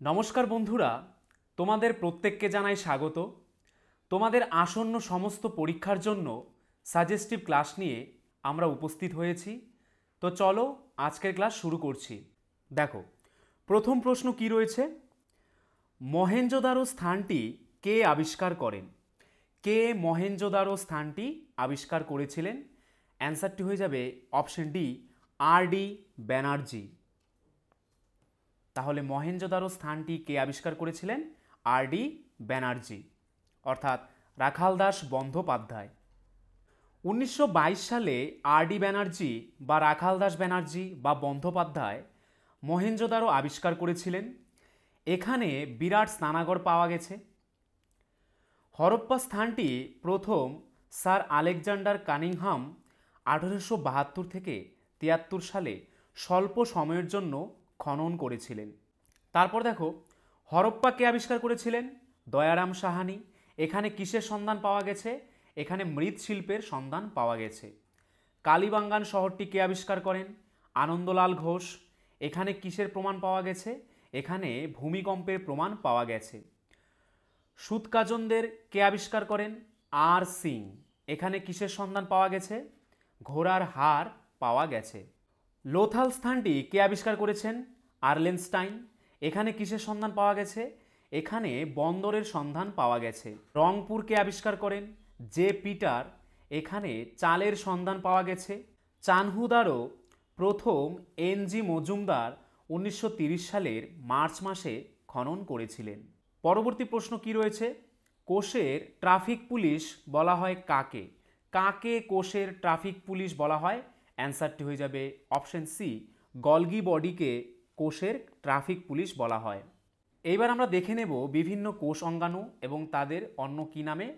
নমস্কার বন্ধুরা, তোমাদের প্রত্যেককে জানাই স্বাগত। তোমাদের আসন্ন সমস্ত পরীক্ষার জন্য সাজেস্টিভ ক্লাস নিয়ে আমরা উপস্থিত হয়েছি। তো চলো আজকের ক্লাস শুরু করছি। দেখো, প্রথম প্রশ্ন কি রয়েছে? মহেঞ্জোদারো স্থানটি কে আবিষ্কার করেন? কে মহেঞ্জোদারো স্থানটি আবিষ্কার করেছিলেন? অ্যান্সারটি হয়ে যাবে অপশন ডি, আর.ডি. ব্যানার্জি। তাহলে মহেঞ্জোদারো স্থানটি কে আবিষ্কার করেছিলেন? আর.ডি. ব্যানার্জি, অর্থাৎ রাখালদাস বন্দ্যোপাধ্যায়। 1922 সালে আর.ডি. ব্যানার্জি বা রাখালদাস ব্যানার্জি বা বন্দ্যোপাধ্যায় মহেঞ্জোদারো আবিষ্কার করেছিলেন। এখানে বিরাট স্নানাগার পাওয়া গেছে। হরপ্পা স্থানটি প্রথম স্যার আলেকজান্ডার কানিংহাম 1872 থেকে 73 সালে স্বল্প সময়ের জন্য খনন করেছিলেন। তারপর দেখো, হরপ্পা কে আবিষ্কার করেছিলেন? দয়ারাম সাহানি। এখানে কিসের সন্ধান পাওয়া গেছে? এখানে মৃৎশিল্পের সন্ধান পাওয়া গেছে। কালীবাঙ্গান শহরটি কে আবিষ্কার করেন? আনন্দলাল ঘোষ। এখানে কিসের প্রমাণ পাওয়া গেছে? এখানে ভূমিকম্পের প্রমাণ পাওয়া গেছে। সুতকাজনদের কে আবিষ্কার করেন? আর সিং। এখানে কিসের সন্ধান পাওয়া গেছে? ঘোড়ার হাড় পাওয়া গেছে। লোথাল স্থানটি কে আবিষ্কার করেছেন? আর্লেনস্টাইন। এখানে কিসের সন্ধান পাওয়া গেছে? এখানে বন্দরের সন্ধান পাওয়া গেছে। রংপুর কে আবিষ্কার করেন? J Peter. এখানে চালের সন্ধান পাওয়া গেছে। চানহুদারও প্রথম এন.জি. মজুমদার 1930 সালের মার্চ মাসে খনন করেছিলেন। পরবর্তী প্রশ্ন কি রয়েছে? কোষের ট্রাফিক পুলিশ বলা হয় কাকে? কাকে কোষের ট্রাফিক পুলিশ বলা হয়? অ্যান্সারটি হয়ে যাবে অপশন সি, গলগি বডিকে কোষের ট্রাফিক পুলিশ বলা হয়। এইবার আমরা দেখে নেব বিভিন্ন কোষ অঙ্গাণু এবং তাদের অন্য কী নামে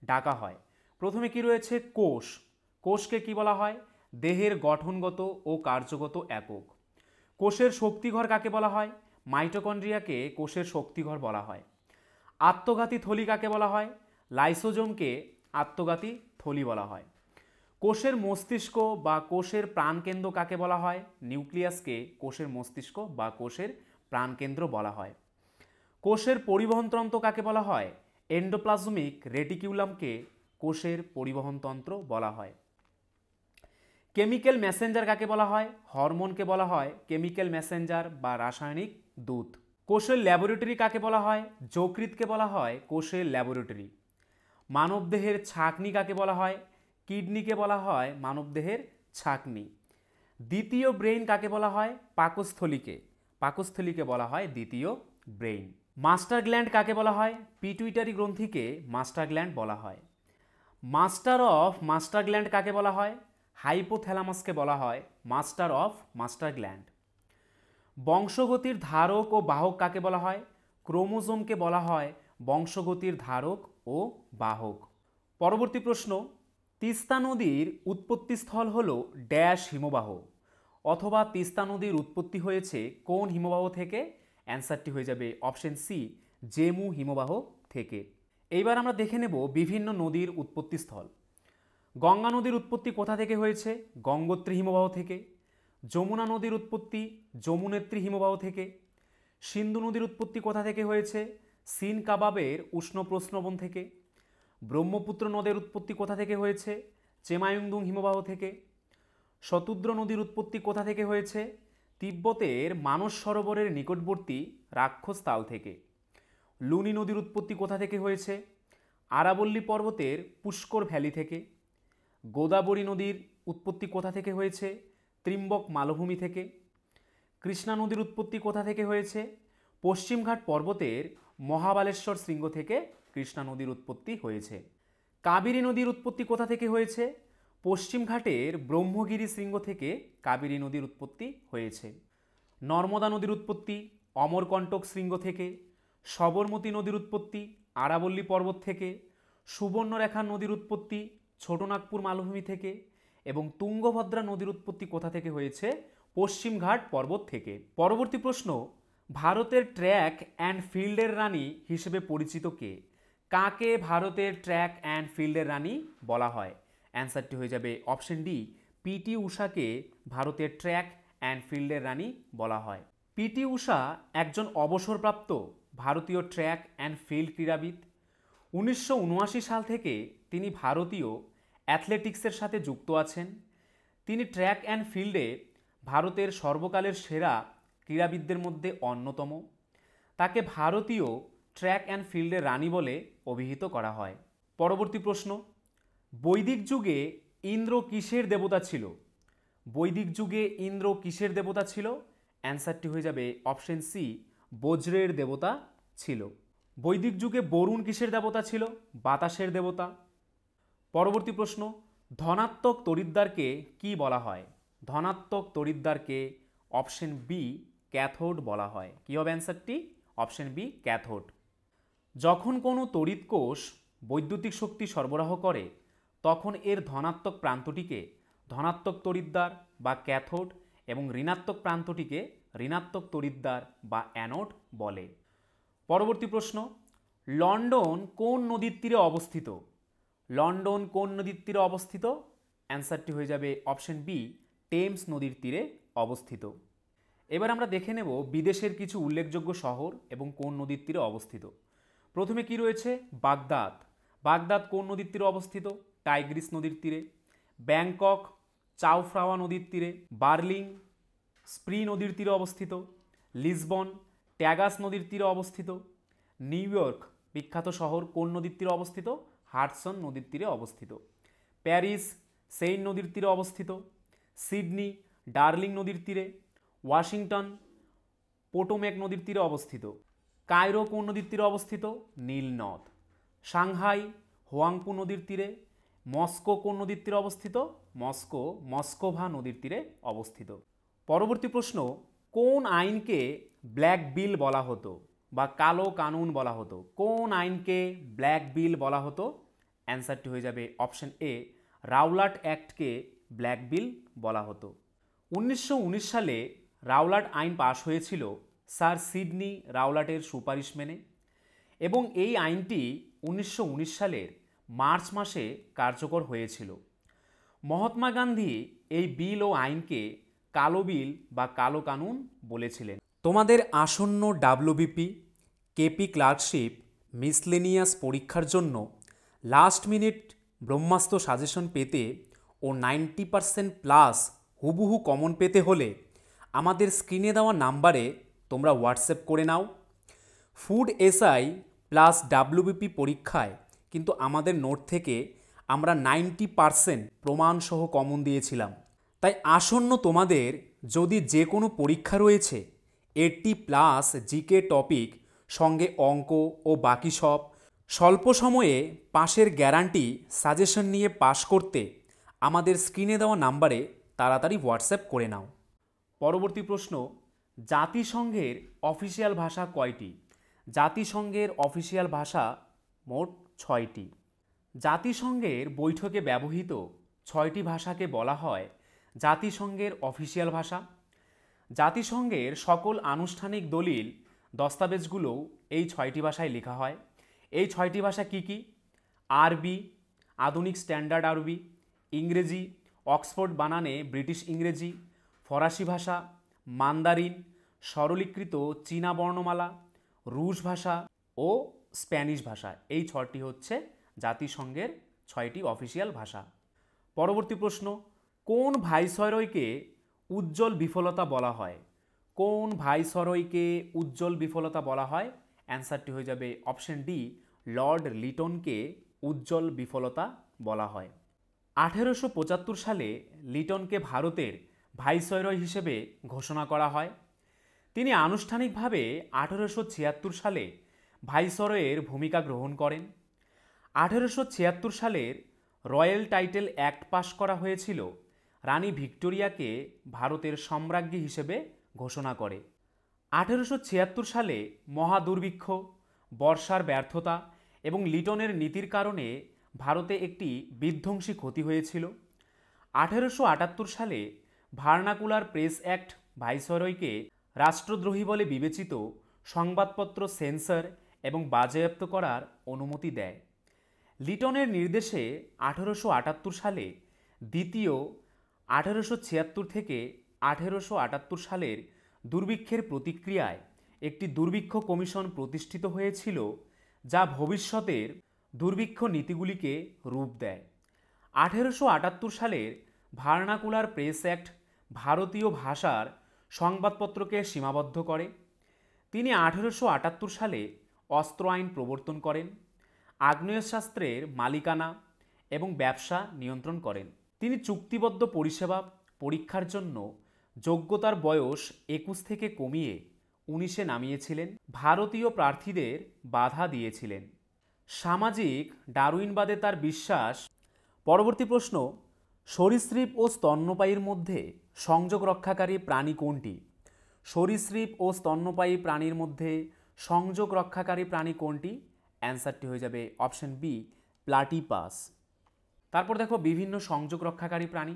ডাকা হয়। প্রথমে কি রয়েছে? কোষ। কোষকে কি বলা হয়? দেহের গঠনগত ও কার্যগত একক। কোষের শক্তিঘর কাকে বলা হয়? মাইটোকন্ড্রিয়াকে কোষের শক্তিঘর বলা হয়। আত্মঘাতী থলি কাকে বলা হয়? লাইসোজোমকে আত্মঘাতী থলি বলা হয়। কোষের মস্তিষ্ক বা কোষের প্রাণকেন্দ্র কাকে বলা হয়? নিউক্লিয়াসকে কোষের মস্তিষ্ক বা কোষের প্রাণকেন্দ্র বলা হয়। কোষের পরিবহনতন্ত্র কাকে বলা হয়? এন্ডোপ্লাজমিক রেটিকিউলামকে কোষের পরিবহনতন্ত্র বলা হয়। কেমিক্যাল মেসেঞ্জার কাকে বলা হয়? হরমোনকে বলা হয় কেমিক্যাল মেসেঞ্জার বা রাসায়নিক দূত। কোষের ল্যাবরেটরি কাকে বলা হয়? যকৃৎকে বলা হয় কোষের ল্যাবরেটরি। মানবদেহের ছাঁকনি কাকে বলা হয়? কিডনিকে বলা হয় মানবদেহের ছাঁকনি। দ্বিতীয় ব্রেইন কাকে বলা হয়? পাকস্থলীকে। পাকস্থলীকে বলা হয় দ্বিতীয় ব্রেইন। মাস্টার গ্ল্যান্ড কাকে বলা হয়? পিটুইটারি গ্রন্থিকে মাস্টার গ্ল্যান্ড বলা হয়। মাস্টার অফ মাস্টার গ্ল্যান্ড কাকে বলা হয়? হাইপোথ্যালামাসকে বলা হয় মাস্টার অফ মাস্টার গ্ল্যান্ড। বংশগতির ধারক ও বাহক কাকে বলা হয়? ক্রোমোজোমকে বলা হয় বংশগতির ধারক ও বাহক। পরবর্তী প্রশ্ন, তিস্তা নদীর উৎপত্তিস্থল হল ড্যাশ হিমবাহ, অথবা তিস্তা নদীর উৎপত্তি হয়েছে কোন হিমবাহ থেকে? অ্যান্সারটি হয়ে যাবে অপশন সি, জেমু হিমবাহ থেকে। এইবার আমরা দেখে নেব বিভিন্ন নদীর উৎপত্তিস্থল। গঙ্গা নদীর উৎপত্তি কোথা থেকে হয়েছে? গঙ্গোত্রী হিমবাহ থেকে। যমুনা নদীর উৎপত্তি যমুনেত্রী হিমবাহ থেকে। সিন্ধু নদীর উৎপত্তি কোথা থেকে হয়েছে? সিন কাবাবের উষ্ণ প্রস্রবণ থেকে। ব্রহ্মপুত্র নদের উৎপত্তি কোথা থেকে হয়েছে? চেমায়ুংদুং হিমবাহ থেকে। শতুদ্র নদীর উৎপত্তি কোথা থেকে হয়েছে? তিব্বতের মানস সরোবরের নিকটবর্তী রাক্ষস তাল থেকে। লুনি নদীর উৎপত্তি কোথা থেকে হয়েছে? আরাবল্লী পর্বতের পুষ্কর ভ্যালি থেকে। গোদাবরী নদীর উৎপত্তি কোথা থেকে হয়েছে? ত্রিম্বক মালভূমি থেকে। কৃষ্ণা নদীর উৎপত্তি কোথা থেকে হয়েছে? পশ্চিমঘাট পর্বতের মহাবালেশ্বর শৃঙ্গ থেকে কৃষ্ণা নদীর উৎপত্তি হয়েছে। কাবেরী নদীর উৎপত্তি কোথা থেকে হয়েছে? পশ্চিমঘাটের ব্রহ্মগিরি শৃঙ্গ থেকে কাবেরী নদীর উৎপত্তি হয়েছে। নর্মদা নদীর উৎপত্তি অমরকণ্টক শৃঙ্গ থেকে। সবরমতী নদীর উৎপত্তি আরাবল্লী পর্বত থেকে। সুবর্ণরেখা নদীর উৎপত্তি ছোটনাগপুর মালভূমি থেকে। এবং তুঙ্গভদ্রা নদীর উৎপত্তি কোথা থেকে হয়েছে? পশ্চিমঘাট পর্বত থেকে। পরবর্তী প্রশ্ন, ভারতের ট্র্যাক অ্যান্ড ফিল্ডের রানী হিসেবে পরিচিত কে? কাকে ভারতের ট্র্যাক অ্যান্ড ফিল্ডের রানী বলা হয়? অ্যান্সারটি হয়ে যাবে অপশন ডি, পিটি ঊষাকে ভারতের ট্র্যাক অ্যান্ড ফিল্ডের রানী বলা হয়। পিটি ঊষা একজন অবসরপ্রাপ্ত ভারতীয় ট্র্যাক অ্যান্ড ফিল্ড ক্রীড়াবিদ। 1979 সাল থেকে তিনি ভারতীয় অ্যাথলেটিক্সের সাথে যুক্ত আছেন। তিনি ট্র্যাক অ্যান্ড ফিল্ডে ভারতের সর্বকালের সেরা ক্রীড়াবিদদের মধ্যে অন্যতম। তাকে ভারতীয় ট্র্যাক অ্যান্ড ফিল্ডের রানী বলে অভিহিত করা হয়। পরবর্তী প্রশ্ন, বৈদিক যুগে ইন্দ্র কিসের দেবতা ছিল? বৈদিক যুগে ইন্দ্র কিসের দেবতা ছিল? অ্যান্সারটি হয়ে যাবে অপশন সি, বজ্রের দেবতা ছিল। বৈদিক যুগে বরুণ কিসের দেবতা ছিল? বাতাসের দেবতা। পরবর্তী প্রশ্ন, ধনাত্মক তড়িৎদ্বারকে কি বলা হয়? ধনাত্মক তড়িৎদ্বারকে অপশন বি, ক্যাথোড বলা হয়। কি হবে অ্যান্সারটি? Option B, cathode. যখন কোনো তড়িৎ কোষ বৈদ্যুতিক শক্তি সরবরাহ করে তখন এর ধনাত্মক প্রান্তটিকে ধনাত্মক তড়িৎদ্বার বা ক্যাথোড এবং ঋণাত্মক প্রান্তটিকে ঋণাত্মক তড়িৎদ্বার বা অ্যানোড বলে। পরবর্তী প্রশ্ন, লন্ডন কোন নদীর তীরে অবস্থিত? লন্ডন কোন নদীর তীরে অবস্থিত? অ্যান্সারটি হয়ে যাবে অপশন বি, টেমস নদীর তীরে অবস্থিত। এবার আমরা দেখে নেব বিদেশের কিছু উল্লেখযোগ্য শহর এবং কোন নদীর তীরে অবস্থিত। প্রথমে কি রয়েছে? বাগদাদ। বাগদাদ কোন নদীর তীরে অবস্থিত? টাইগ্রিস নদীর তীরে। ব্যাংকক চাওফ্রাওয়া নদীর তীরে। বার্লিং স্প্রি নদীর তীরে অবস্থিত। লিসবন ট্যাগাস নদীর তীরে অবস্থিত। নিউ ইয়র্ক বিখ্যাত শহর কোন নদীর তীরে অবস্থিত? হাডসন নদীর তীরে অবস্থিত। প্যারিস সেইন নদীর তীরে অবস্থিত। সিডনি ডার্লিং নদীর তীরে। ওয়াশিংটন পোটোম্যাক নদীর তীরে অবস্থিত। কায়রো কোন নদীর তীরে অবস্থিত? নীল নদ। সাংহাই হোয়াংপু নদীর তীরে। মস্কো কোন নদীর তীরে অবস্থিত? মস্কো মস্কোভা নদীর তীরে অবস্থিত। পরবর্তী প্রশ্ন, কোন আইনকে ব্ল্যাক বিল বলা হতো বা কালো কানুন বলা হতো? কোন আইনকে ব্ল্যাক বিল বলা হতো? অ্যান্সারটি হয়ে যাবে অপশন এ, রাওলাট অ্যাক্টকে ব্ল্যাক বিল বলা হতো। 1919 সালে রাওলাট আইন পাশ হয়েছিল স্যার সিডনি রাওলাটের সুপারিশ মেনে এবং এই আইনটি 1919 সালের মার্চ মাসে কার্যকর হয়েছিল। মহাত্মা গান্ধী এই বিল ও আইনকে কালো বিল বা কালো কানুন বলেছিলেন। তোমাদের আসন্ন ডাব্লিউবিপি, কেপি ক্লার্কশিপ, মিসলেনিয়াস পরীক্ষার জন্য লাস্ট মিনিট ব্রহ্মাস্ত্র সাজেশন পেতে ও 90% প্লাস হুবহু কমন পেতে হলে আমাদের স্ক্রিনে দেওয়া নাম্বারে তোমরা হোয়াটসঅ্যাপ করে নাও। ফুড এসআই প্লাস ডাব্লিউবিপি পরীক্ষায় কিন্তু আমাদের নোট থেকে আমরা 90% প্রমাণসহ কমন দিয়েছিলাম। তাই আসন্ন তোমাদের যদি যে কোনো পরীক্ষা রয়েছে 80+ জিকে টপিক সঙ্গে অঙ্ক ও বাকি সব, স্বল্প সময়ে পাশের গ্যারান্টি সাজেশন নিয়ে পাশ করতে আমাদের স্ক্রিনে দেওয়া নাম্বারে তাড়াতাড়ি হোয়াটসঅ্যাপ করে নাও। পরবর্তী প্রশ্ন, জাতিসংঘের অফিসিয়াল ভাষা কয়টি? জাতিসংঘের অফিসিয়াল ভাষা মোট 6টি। জাতিসংঘের বৈঠকে ব্যবহৃত 6টি ভাষাকে বলা হয় জাতিসংঘের অফিসিয়াল ভাষা। জাতিসংঘের সকল আনুষ্ঠানিক দলিল দস্তাবেজগুলোও এই 6টি ভাষায় লেখা হয়। এই 6টি ভাষা কি কি? আরবি আধুনিক স্ট্যান্ডার্ড আরবি, ইংরেজি অক্সফোর্ড বানানে ব্রিটিশ ইংরেজি, ফরাসি ভাষা, মান্দারিন সরলীকৃত চীনা বর্ণমালা, রুশ ভাষা ও স্প্যানিশ ভাষা। এই 6টি হচ্ছে জাতিসংঘের 6টি অফিসিয়াল ভাষা। পরবর্তী প্রশ্ন, কোন ভাইসরয়কে উজ্জ্বল বিফলতা বলা হয়? কোন ভাইসরয়কে উজ্জ্বল বিফলতা বলা হয়? অ্যান্সারটি হয়ে যাবে অপশন ডি, লর্ড লিটনকে উজ্জ্বল বিফলতা বলা হয়। 1875 সালে লিটনকে ভারতের ভাইসরয় হিসেবে ঘোষণা করা হয়। তিনি আনুষ্ঠানিকভাবে 1876 সালে ভাইসরয়ের ভূমিকা গ্রহণ করেন। 1876 সালের রয়্যাল টাইটেল অ্যাক্ট পাশ করা হয়েছিল রানী ভিক্টোরিয়াকে ভারতের সম্রাজ্ঞী হিসেবে ঘোষণা করে। 1876 সালে মহাদুর্ভিক্ষ, বর্ষার ব্যর্থতা এবং লিটনের নীতির কারণে ভারতে একটি বিধ্বংসী ক্ষতি হয়েছিল। 1878 সালে ভার্নাকুলার প্রেস অ্যাক্ট ভাইসরয়কে রাষ্ট্রদ্রোহী বলে বিবেচিত সংবাদপত্র সেন্সর এবং বাজেয়াপ্ত করার অনুমতি দেয়। লিটনের নির্দেশে 1878 সালে দ্বিতীয় 1876 থেকে 1878 সালের দুর্ভিক্ষের প্রতিক্রিয়ায় একটি দুর্ভিক্ষ কমিশন প্রতিষ্ঠিত হয়েছিল, যা ভবিষ্যতের দুর্ভিক্ষ নীতিগুলিকে রূপ দেয়। 1878 সালের ভার্নাকুলার প্রেস অ্যাক্ট ভারতীয় ভাষার সংবাদপত্রকে সীমাবদ্ধ করে। তিনি 1878 সালে অস্ত্র আইন প্রবর্তন করেন, আগ্নেয়াস্ত্রের মালিকানা এবং ব্যবসা নিয়ন্ত্রণ করেন। তিনি চুক্তিবদ্ধ পরিষেবা পরীক্ষার জন্য যোগ্যতার বয়স 21 থেকে কমিয়ে 19-এ নামিয়েছিলেন। ভারতীয় প্রার্থীদের বাধা দিয়েছিলেন। সামাজিক ডারউইনবাদে তার বিশ্বাস। পরবর্তী প্রশ্ন, সরীসৃপ ও স্তন্যপায়ীর মধ্যে সংযোগ রক্ষাকারী প্রাণী কোনটি? সরীসৃপ ও স্তন্যপায়ী প্রাণীর মধ্যে সংযোগ রক্ষাকারী প্রাণী কোনটি? অ্যান্সারটি হয়ে যাবে অপশন বি, প্লাটিপাস। তারপর দেখো বিভিন্ন সংযোগ রক্ষাকারী প্রাণী।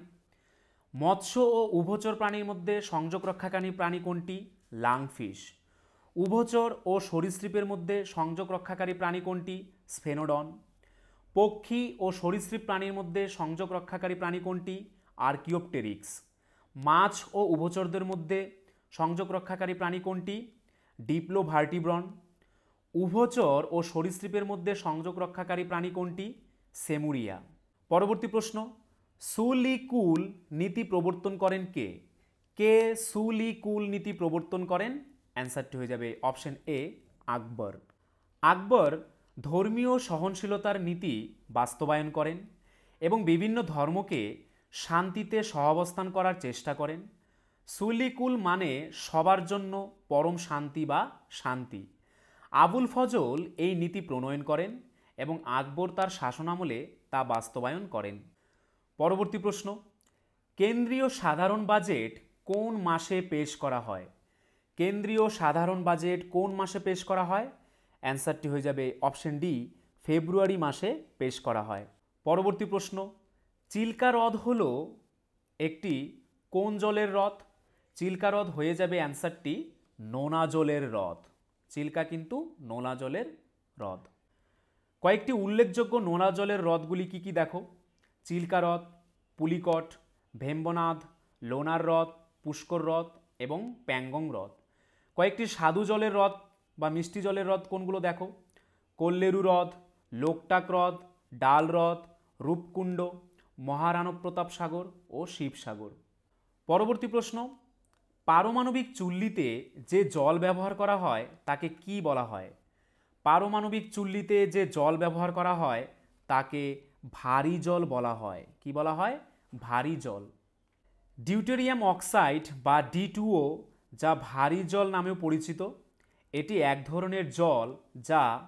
মৎস্য ও উভচর প্রাণীর মধ্যে সংযোগ রক্ষাকারী প্রাণী কোনটি? লাংফিশ। উভচর ও সরীসৃপের মধ্যে সংযোগ রক্ষাকারী প্রাণী কোনটি? স্ফেনোডন। পক্ষী ও সরীসৃপ প্রাণীর মধ্যে সংযোগ রক্ষাকারী প্রাণী কোনটি? আর্কিওপটেরিক্স। মাছ ও উভচরদের মধ্যে সংযোগ রক্ষাকারী প্রাণী কোনটি? ডিপ্লোভার্টিব্রন। উভচর ও সরীসৃপের মধ্যে সংযোগ রক্ষাকারী প্রাণী কোনটি? সেমুরিয়া। পরবর্তী প্রশ্ন, সুলি-কুল নীতি প্রবর্তন করেন কে? কে সুলি-কুল নীতি প্রবর্তন করেন? অ্যান্সারটি হয়ে যাবে অপশন এ, আকবর। আকবর ধর্মীয় সহনশীলতার নীতি বাস্তবায়ন করেন এবং বিভিন্ন ধর্মকে শান্তিতে সহাবস্থান করার চেষ্টা করেন। সুলি-কুল মানে সবার জন্য পরম শান্তি বা শান্তি। আবুল ফজল এই নীতি প্রণয়ন করেন এবং আকবর তার শাসনামলে তা বাস্তবায়ন করেন। পরবর্তী প্রশ্ন, কেন্দ্রীয় সাধারণ বাজেট কোন মাসে পেশ করা হয়? কেন্দ্রীয় সাধারণ বাজেট কোন মাসে পেশ করা হয়? অ্যান্সারটি হয়ে যাবে অপশন ডি, ফেব্রুয়ারি মাসে পেশ করা হয়। পরবর্তী প্রশ্ন, চিল্কা হ্রদ হল একটি কোন জলের হ্রদ? চিল্কা হ্রদ হয়ে যাবে অ্যান্সারটি নোনা জলের হ্রদ। চিল্কা কিন্তু নোনা জলের হ্রদ। কয়েকটি উল্লেখযোগ্য নোনা জলের হ্রদগুলি কি কি দেখো? চিল্কা হ্রদ, পুলিকট, ভেম্বনাথ, লোনার হ্রদ, পুষ্কর হ্রদ এবং প্যাংগং হ্রদ। কয়েকটি স্বাদু জলের হ্রদ বা মিষ্টি জলের হ্রদ কোনগুলো দেখো? কল্লেরু হ্রদ, লোকটাক হ্রদ, ডাল হ্রদ, রূপকুণ্ড, মহারাণা প্রতাপ সাগর ও শিবসাগর। পরবর্তী প্রশ্ন, পারমাণবিক চুল্লিতে যে জল ব্যবহার করা হয় তাকে কি বলা হয়? পারমাণবিক চুল্লিতে যে জল ব্যবহার করা হয় তাকে ভারী জল বলা হয়। কি বলা হয়? ভারী জল। ডিউটেরিয়াম অক্সাইড বা D2O, যা ভারী জল নামেও পরিচিত, এটি এক ধরনের জল যা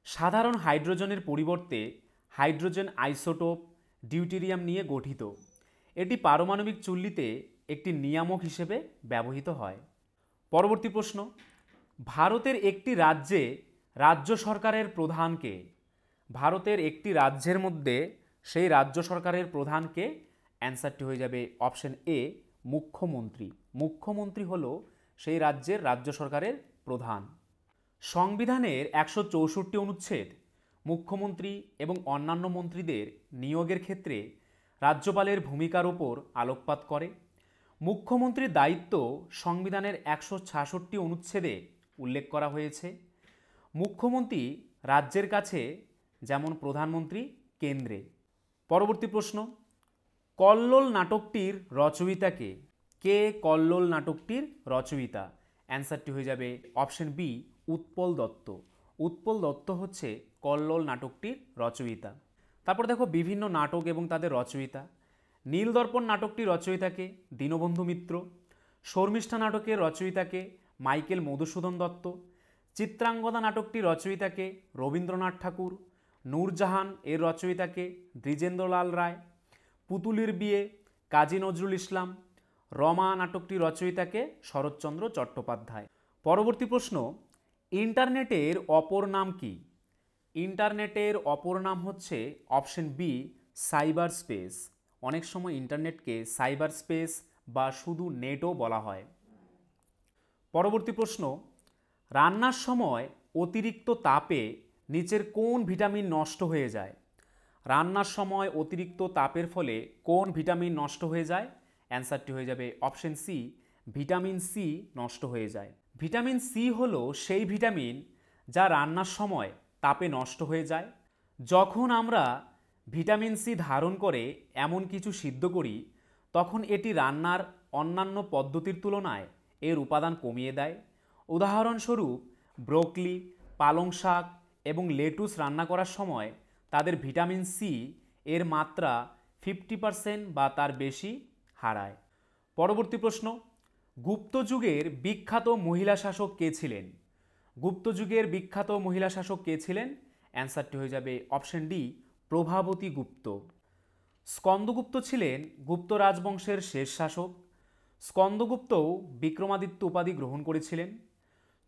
সাধারণ হাইড্রোজেনের পরিবর্তে হাইড্রোজেন আইসোটোপ ডিউটেরিয়াম নিয়ে গঠিত। এটি পারমাণবিক চুল্লিতে একটি নিয়ামক হিসেবে ব্যবহৃত হয়। পরবর্তী প্রশ্ন, ভারতের একটি রাজ্যে রাজ্য সরকারের প্রধানকে? ভারতের একটি রাজ্যের মধ্যে সেই রাজ্য সরকারের প্রধানকে? অ্যান্সারটি হয়ে যাবে অপশন এ, মুখ্যমন্ত্রী। মুখ্যমন্ত্রী হল সেই রাজ্যের রাজ্য সরকারের প্রধান। সংবিধানের 164 অনুচ্ছেদ মুখ্যমন্ত্রী এবং অন্যান্য মন্ত্রীদের নিয়োগের ক্ষেত্রে রাজ্যপালের ভূমিকার উপর আলোকপাত করে। মুখ্যমন্ত্রীর দায়িত্ব সংবিধানের 166 অনুচ্ছেদে উল্লেখ করা হয়েছে। মুখ্যমন্ত্রী রাজ্যের কাছে যেমন প্রধানমন্ত্রী কেন্দ্রে। পরবর্তী প্রশ্ন, কল্লোল নাটকটির রচয়িতা কে? কে কল্লোল নাটকটির রচয়িতা? অ্যান্সারটি হয়ে যাবে অপশন বি, উৎপল দত্ত। উৎপল দত্ত হচ্ছে কল্লোল নাটকটির রচয়িতা। তারপর দেখো বিভিন্ন নাটক এবং তাদের রচয়িতা। নীলদর্পণ নাটকটির রচয়িতাকে? দীনবন্ধু মিত্র। শর্মিষ্ঠা নাটকের রচয়িতাকে? মাইকেল মধুসূদন দত্ত। চিত্রাঙ্গদা নাটকটির রচয়িতাকে? রবীন্দ্রনাথ ঠাকুর। নূরজাহান এর রচয়িতাকে? দ্বিজেন্দ্রলাল রায়। পুতুলির বিয়ে কাজী নজরুল ইসলাম। রমা নাটকটির রচয়িতাকে? শরৎচন্দ্র চট্টোপাধ্যায়। পরবর্তী প্রশ্ন, ইন্টারনেটের অপর নাম কি? ইন্টারনেটের অপর নাম হচ্ছে অপশন বি, সাইবার স্পেস। অনেক সময় ইন্টারনেটকে সাইবার স্পেস বা শুধু নেটও বলা হয়। পরবর্তী প্রশ্ন, রান্নার সময় অতিরিক্ত তাপে নিচের কোন ভিটামিন নষ্ট হয়ে যায়? রান্নার সময় অতিরিক্ত তাপের ফলে কোন ভিটামিন নষ্ট হয়ে যায়? অ্যান্সারটি হয়ে যাবে অপশন সি, ভিটামিন সি নষ্ট হয়ে যায়। ভিটামিন সি হলো সেই ভিটামিন যা রান্নার সময় তাপে নষ্ট হয়ে যায়। যখন আমরা ভিটামিন সি ধারণ করে এমন কিছু সিদ্ধ করি তখন এটি রান্নার অন্যান্য পদ্ধতির তুলনায় এর উপাদান কমিয়ে দেয়। উদাহরণস্বরূপ ব্রোকলি, পালং শাক এবং লেটুস রান্না করার সময় তাদের ভিটামিন সি এর মাত্রা 50% বা তার বেশি হারায়। পরবর্তী প্রশ্ন, গুপ্ত যুগের বিখ্যাত মহিলা শাসক কে ছিলেন? গুপ্ত যুগের বিখ্যাত মহিলা শাসক কে ছিলেন? অ্যান্সারটি হয়ে যাবে অপশন ডি, প্রভাবতী গুপ্ত। স্কন্দগুপ্ত ছিলেন গুপ্ত রাজবংশের শেষ শাসক। স্কন্দগুপ্তও বিক্রমাদিত্য উপাধি গ্রহণ করেছিলেন।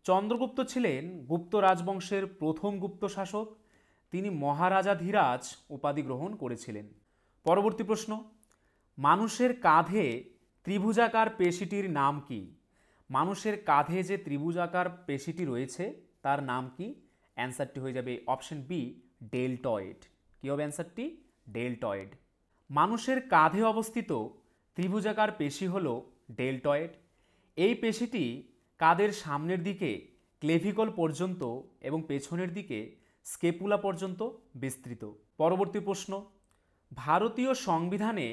চন্দ্রগুপ্ত ছিলেন গুপ্ত রাজবংশের প্রথম গুপ্ত শাসক। তিনি মহারাজাধিরাজ উপাধি গ্রহণ করেছিলেন। পরবর্তী প্রশ্ন, মানুষের কাঁধে ত্রিভুজাকার পেশিটির নাম কি? মানুষের কাঁধে যে ত্রিভুজাকার পেশিটি রয়েছে তার নাম কি? অ্যান্সারটি হয়ে যাবে অপশন বি, ডেলটয়েড। কী হবে অ্যান্সারটি? ডেলটয়েড। মানুষের কাঁধে অবস্থিত ত্রিভুজাকার পেশি হল ডেলটয়েড। এই পেশিটি কাঁধের সামনের দিকে ক্লেভিকল পর্যন্ত এবং পেছনের দিকে স্কেপুলা পর্যন্ত বিস্তৃত। পরবর্তী প্রশ্ন, ভারতীয় সংবিধানে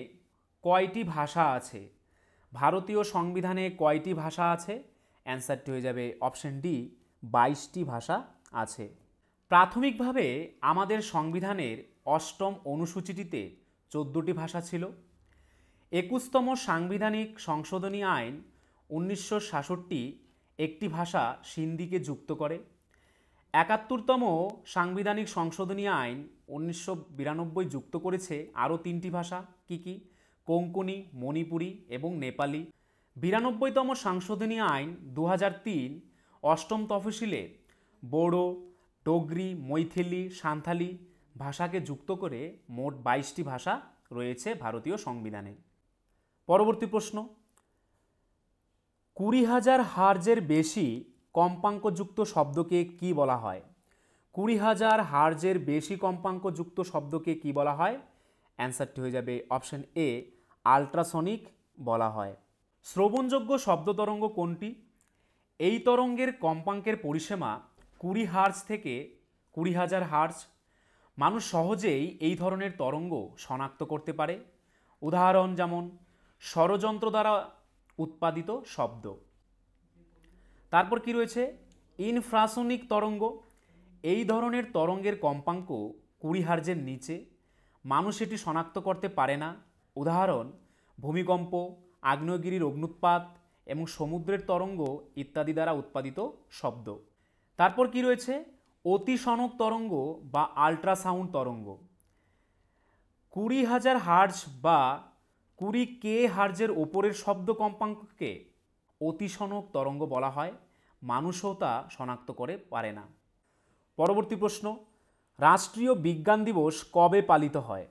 কয়টি ভাষা আছে? ভারতীয় সংবিধানে কয়টি ভাষা আছে? অ্যান্সারটি হয়ে যাবে অপশন ডি, 22টি ভাষা আছে। প্রাথমিকভাবে আমাদের সংবিধানের 8ম অনুসূচিটিতে 14টি ভাষা ছিল। 21তম সাংবিধানিক সংশোধনী আইন 1966 একটি ভাষা সিন্ধিকে যুক্ত করে। 71তম সাংবিধানিক সংশোধনী আইন 1992 যুক্ত করেছে আরও 3টি ভাষা। কি কি? কোঙ্কনি, মণিপুরি এবং নেপালি। 92তম সংশোধনী আইন 2003 অষ্টম তফসিলে বোডো, ডোগরি, মৈথিলি, সাঁওতালি ভাষাকে যুক্ত করে মোট 22টি ভাষা রয়েছে ভারতীয় সংবিধানে। পরবর্তী প্রশ্ন, 20,000 হার্জের বেশি কম্পাঙ্কযুক্ত শব্দকে কি বলা হয়? 20,000 হার্জের বেশি কম্পাঙ্কযুক্ত শব্দকে কি বলা হয়? অ্যান্সারটি হয়ে যাবে অপশন এ, আল্ট্রাসনিক বলা হয়। শ্রবণযোগ্য শব্দ তরঙ্গ কোনটি? এই তরঙ্গের কম্পাঙ্কের পরিসীমা 20 হার্জ থেকে 20,000 হার্জ। মানুষ সহজেই এই ধরনের তরঙ্গ শনাক্ত করতে পারে। উদাহরণ যেমন ষড়যন্ত্র দ্বারা উৎপাদিত শব্দ। তারপর কি রয়েছে? ইনফ্রাসনিক তরঙ্গ। এই ধরনের তরঙ্গের কম্পাঙ্ক 20 হার্জের নিচে। মানুষ এটি শনাক্ত করতে পারে না। উদাহরণ ভূমিকম্প, আগ্নেয়গিরির অগ্নুৎপাত এবং সমুদ্রের তরঙ্গ ইত্যাদি দ্বারা উৎপাদিত শব্দ। তারপর কি রয়েছে? অতিসনক তরঙ্গ বা আল্ট্রাসাউন্ড তরঙ্গ। 20,000 হার্জ বা 20K হার্জের ওপরের শব্দ কম্পাঙ্ককে অতিসনক তরঙ্গ বলা হয়। মানুষও তা শনাক্ত করে পারে না। পরবর্তী প্রশ্ন, রাষ্ট্রীয় বিজ্ঞান দিবস কবে পালিত হয়?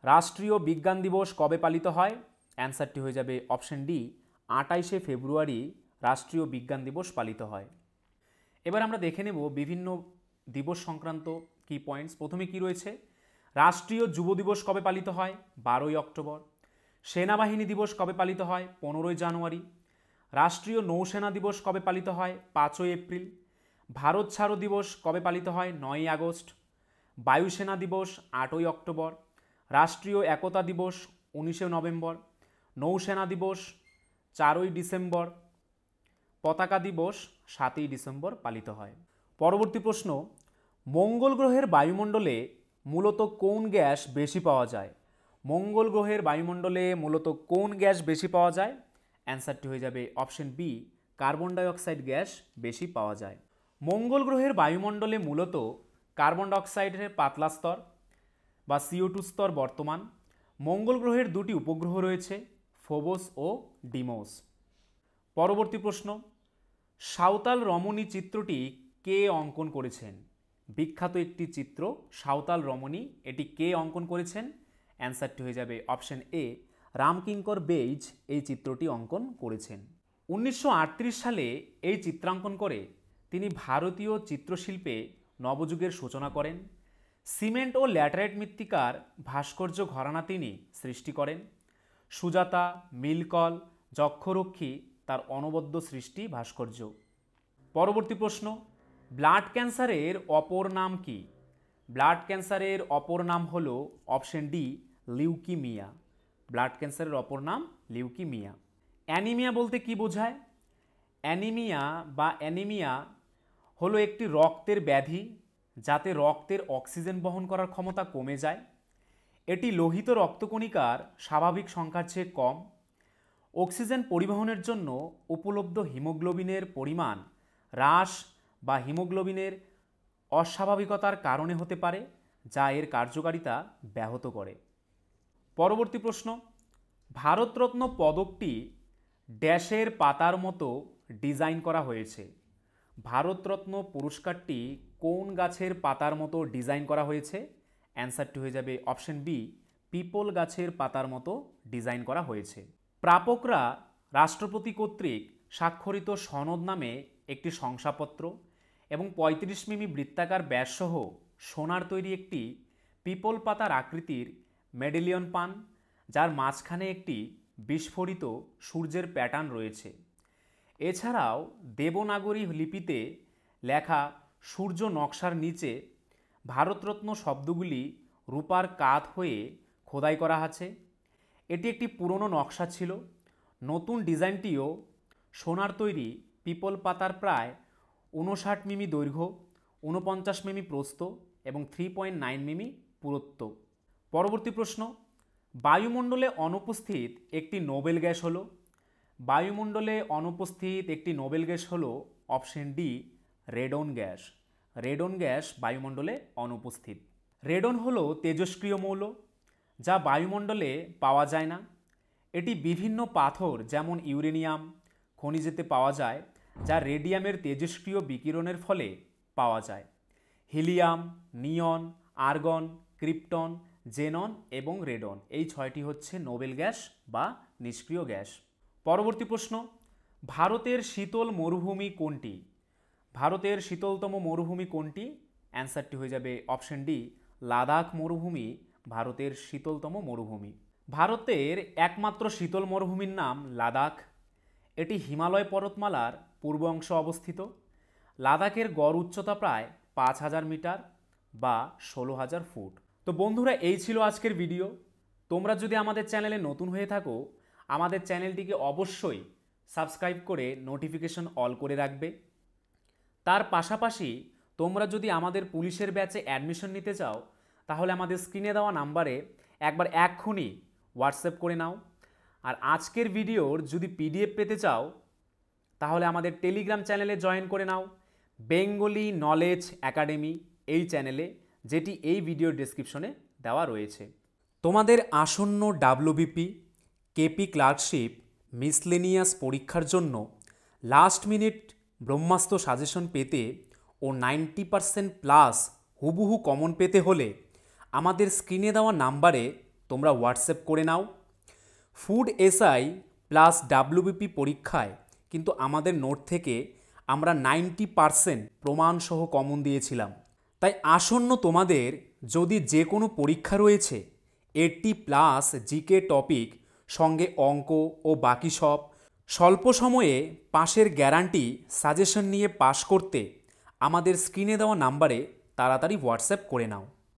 রাষ্ট্রীয় বিজ্ঞান দিবস কবে পালিত হয়? অ্যান্সারটি হয়ে যাবে অপশন ডি, 28শে ফেব্রুয়ারি রাষ্ট্রীয় বিজ্ঞান দিবস পালিত হয়। এবার আমরা দেখে নেব বিভিন্ন দিবস সংক্রান্ত কি পয়েন্টস। প্রথমে কি রয়েছে? রাষ্ট্রীয় যুব দিবস কবে পালিত হয়? 12ই অক্টোবর। সেনাবাহিনী দিবস কবে পালিত হয়? 15ই জানুয়ারি। রাষ্ট্রীয় নৌসেনা দিবস কবে পালিত হয়? 5ই এপ্রিল। ভারত ছাড়ো দিবস কবে পালিত হয়? 9ই আগস্ট। বায়ুসেনা দিবস 8ই অক্টোবর। রাষ্ট্রীয় একতা দিবস 19শে নভেম্বর। নৌসেনা দিবস 4ই ডিসেম্বর। পতাকা দিবস 7ই ডিসেম্বর পালিত হয়। পরবর্তী প্রশ্ন, মঙ্গল গ্রহের বায়ুমণ্ডলে মূলত কোন গ্যাস বেশি পাওয়া যায়? মঙ্গল গ্রহের বায়ুমণ্ডলে মূলত কোন গ্যাস বেশি পাওয়া যায়? অ্যান্সারটি হয়ে যাবে option B, carbon dioxide gas বেশি পাওয়া যায়। মঙ্গল গ্রহের বায়ুমণ্ডলে মূলত কার্বন ডাইঅক্সাইডের পাতলা স্তর বা CO2 স্তর বর্তমান। মঙ্গল গ্রহের 2টি উপগ্রহ রয়েছে, ফোবস ও ডিমোস। পরবর্তী প্রশ্ন, সাঁওতাল রমণী চিত্রটি কে অঙ্কন করেছেন? বিখ্যাত একটি চিত্র সাঁওতাল রমণী, এটি কে অঙ্কন করেছেন? অ্যান্সারটি হয়ে যাবে অপশন এ, রামকিঙ্কর বেইজ এই চিত্রটি অঙ্কন করেছেন। 1938 সালে এই চিত্রাঙ্কন করে তিনি ভারতীয় চিত্রশিল্পে নবযুগের সূচনা করেন। সিমেন্ট ও ল্যাটেরাইট মৃত্তিকার ভাস্কর্য ঘরানা তিনি সৃষ্টি করেন। সুজাতা, মিলকল, যক্ষরক্ষী তার অনবদ্য সৃষ্টি ভাস্কর্য। পরবর্তী প্রশ্ন, ব্লাড ক্যান্সারের অপর নাম কি? ব্লাড ক্যান্সারের অপর নাম হলো অপশন ডি লিউকিমিয়া। ব্লাড ক্যান্সারের অপর নাম লিউকিমিয়া। অ্যানিমিয়া বলতে কি বোঝায়? অ্যানিমিয়া হলো একটি রক্তের ব্যাধি যাতে রক্তের অক্সিজেন বহন করার ক্ষমতা কমে যায়। এটি লোহিত রক্তকণিকার স্বাভাবিক সংখ্যার চেয়ে কম। অক্সিজেন পরিবহনের জন্য উপলব্ধ হিমোগ্লোবিনের পরিমাণ হ্রাস বা হিমোগ্লোবিনের অস্বাভাবিকতার কারণে হতে পারে, যা এর কার্যকারিতা ব্যাহত করে। পরবর্তী প্রশ্ন, ভারতরত্ন পদকটি ড্যাশের পাতার মতো ডিজাইন করা হয়েছে। ভারতরত্ন পুরস্কারটি কোন গাছের পাতার মতো ডিজাইন করা হয়েছে? অ্যান্সারটি হয়ে যাবে অপশন বি পিপল গাছের পাতার মতো ডিজাইন করা হয়েছে। প্রাপকরা রাষ্ট্রপতি কর্তৃক স্বাক্ষরিত সনদ নামে একটি শংসাপত্র এবং ৩৫ মিমি বৃত্তাকার ব্যাসসহ সোনার তৈরি একটি পিপল পাতার আকৃতির মেডেলিয়ন পান, যার মাঝখানে একটি বিস্ফোরিত সূর্যের প্যাটার্ন রয়েছে। এছাড়াও দেবনাগরী লিপিতে লেখা সূর্য নকশার নিচে ভারতরত্ন শব্দগুলি রূপার কাত হয়ে খোদাই করা আছে। এটি একটি পুরনো নকশা ছিল। নতুন ডিজাইনটিও সোনার তৈরি পিপল পাতার প্রায় 59 মিমি দৈর্ঘ্য, 49 মিমি প্রস্থ এবং 3.9 মিমি পুরুত্ব। পরবর্তী প্রশ্ন, বায়ুমণ্ডলে অনুপস্থিত একটি নোবেল গ্যাস হলো? বায়ুমণ্ডলে অনুপস্থিত একটি নোবেল গ্যাস হলো option D radon gas. Radon gas বায়ুমণ্ডলে অনুপস্থিত। রেডন হলো তেজস্ক্রিয় মৌল যা বায়ুমণ্ডলে পাওয়া যায় না। এটি বিভিন্ন পাথর যেমন ইউরেনিয়াম খনিজেতে পাওয়া যায়, যা রেডিয়ামের তেজস্ক্রিয় বিকিরণের ফলে পাওয়া যায়। হিলিয়াম, নিয়ন, আর্গন, ক্রিপ্টন, জেনন এবং রেডন এই 6টি হচ্ছে নোবেল গ্যাস বা নিষ্ক্রিয় গ্যাস। পরবর্তী প্রশ্ন, ভারতের শীতল মরুভূমি কোনটি? ভারতের শীতলতম মরুভূমি কোনটি? অ্যান্সারটি হয়ে যাবে অপশন ডি লাদাখ মরুভূমি ভারতের শীতলতম মরুভূমি। ভারতের একমাত্র শীতল মরুভূমির নাম লাদাখ। এটি হিমালয় পর্বতমালার পূর্ব অংশে অবস্থিত। লাদাখের গড় উচ্চতা প্রায় 5000 মিটার বা 16000 ফুট। তো বন্ধুরা, এই ছিল আজকের ভিডিও। তোমরা যদি আমাদের চ্যানেলে নতুন হয়ে থাকো, আমাদের চ্যানেলটিকে অবশ্যই সাবস্ক্রাইব করে নোটিফিকেশন অল করে রাখবে। তার পাশাপাশি তোমরা যদি আমাদের পুলিশের ব্যাচে অ্যাডমিশন নিতে চাও, তাহলে আমাদের স্ক্রিনে দেওয়া নাম্বারে একবার এক্ষুনি হোয়াটসঅ্যাপ করে নাও। আর আজকের ভিডিওর যদি পিডিএফ পেতে চাও, তাহলে আমাদের টেলিগ্রাম চ্যানেলে জয়েন করে নাও, বেঙ্গলি নলেজ একাডেমি এই চ্যানেলে, যেটি এই ভিডিওর ডেসক্রিপশনে দেওয়া রয়েছে। তোমাদের আসন্ন ডাব্লিউবিপি, কেপি ক্লার্কশিপ, মিসলেনিয়াস পরীক্ষার জন্য লাস্ট মিনিট ব্রহ্মাস্ত্র সাজেশন পেতে ও 90% প্লাস হুবহু কমন পেতে হলে আমাদের স্ক্রিনে দেওয়া নাম্বারে তোমরা হোয়াটসঅ্যাপ করে নাও। ফুড এসআই প্লাস ডাব্লিউবিপি পরীক্ষায় কিন্তু আমাদের নোট থেকে আমরা 90% প্রমাণসহ কমন দিয়েছিলাম। তাই আসন্ন তোমাদের যদি যে কোনো পরীক্ষা রয়েছে, 80+ জিকে টপিক সঙ্গে অঙ্ক ও বাকি সব, স্বল্প সময়ে পাশের গ্যারান্টি সাজেশন নিয়ে পাশ করতে আমাদের স্ক্রিনে দেওয়া নাম্বারে তাড়াতাড়ি হোয়াটসঅ্যাপ করে নাও।